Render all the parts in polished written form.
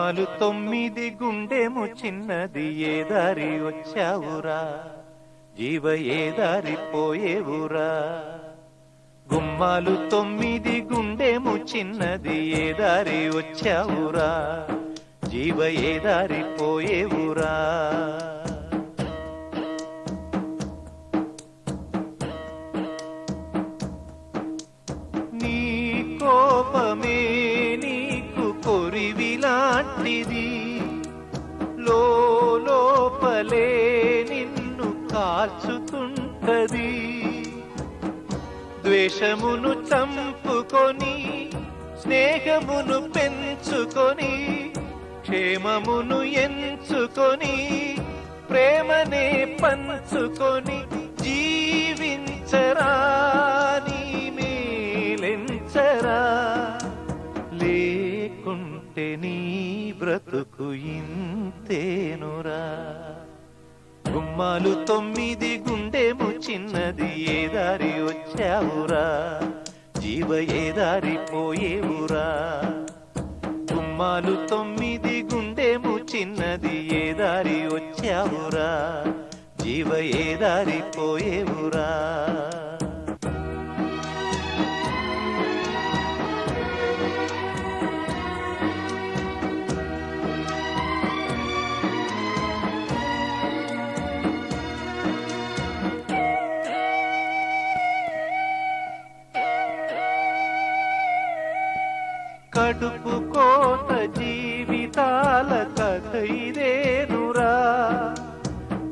గుమ్మాలు 9 గుండెము చిన్నది ఏ దారి వచ్చావురా జీవ ఏ దారి పోయేవురా. గుమ్మాలు 9 గుండెము చిన్నది ఏ దారి వచ్చావురా జీవ ఏ దారి పోయేవురా. నీ కోపమే నీకు కొరివిలాంటిది, లోపలే నిన్ను కాల్చుతుంటది. ద్వేషమును చంపుకొని స్నేహమును పెంచుకొని క్షేమమును ఎంచుకొని ప్రేమనే పంచుకొని జీవించరా నీ మేలెంచరా. లేకుంటే నీ బ్రతుకు ఇంతేనురా. గుమ్మాలు 9 గుండెము చిన్నది ఏ దారి వచ్చావురా జీవ ఏ దారి పోయేవురా. గుమ్మాలు 9 గుండెము చిన్నది ఏ దారి వచ్చావురా జీవ ఏ దారి పోయేవురా. కడుపు కోత జీవితాల కథ ఇదేనురా.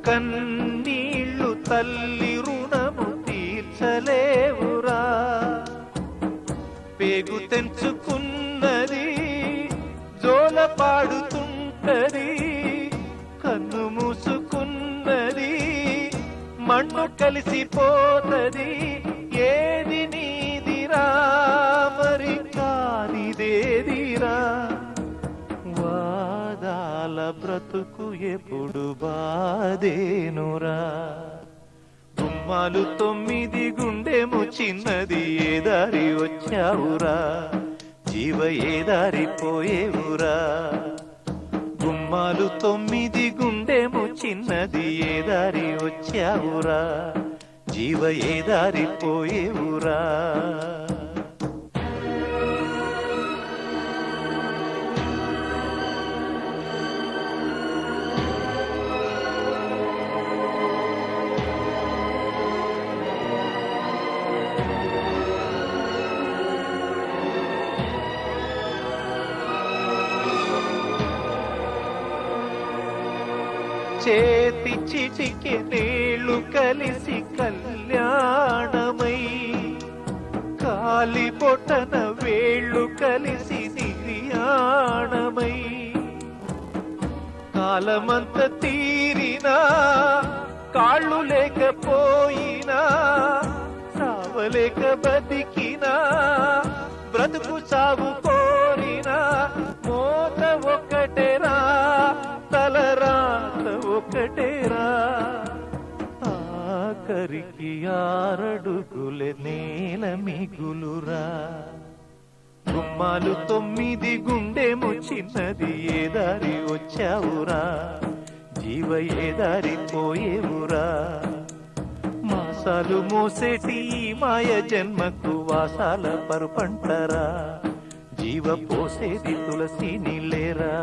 కన్నీళ్లు తల్లి రుణము తీర్చలేవురా. పేగు తెంచుకున్నది జోల పాడుతుంటది, కన్ను మూసుకున్నది మన్ను కలిసిపోతది. ఏది నీదిరా మరి కానిదేదిరా. వాదాల బ్రతుకు ఎప్పుడు బాధేనురా. గుమ్మాలు 9 గుండెము చిన్నది ఏ దారి వచ్చావురా జీవ ఏ దారి పోయేవురా. గుమ్మాలు 9 గుండెము చిన్నది ఏ దారి వచ్చావురా జీవ ఏ దారి పోయేవురా. చేతి చిటికి నీళ్లు కలిసి కళ్యాణమై, కాలి బొటన వేళ్ళు కలిసి నిర్యాణమై. కాలమంత తీరినా కాళ్ళు లేకపోయినా సావలేక బతికినా బ్రతుకు సాగు కోరినా మోత ఒక్కటేరా తలరాత ఒకటేరా. ఆఖరికి 6 అడుగుల నేల మిగులురా. గుమ్మాలు 9 గుండెము చిన్నది ఏ దారి వచ్చావురా జీవ ఏ దారి పోయేవురా. మాసాలు మోసేటి మాయ జన్మకు వాసాల పరుపంటరా. జీవ పోసేది తులసి నీళ్ళేరా.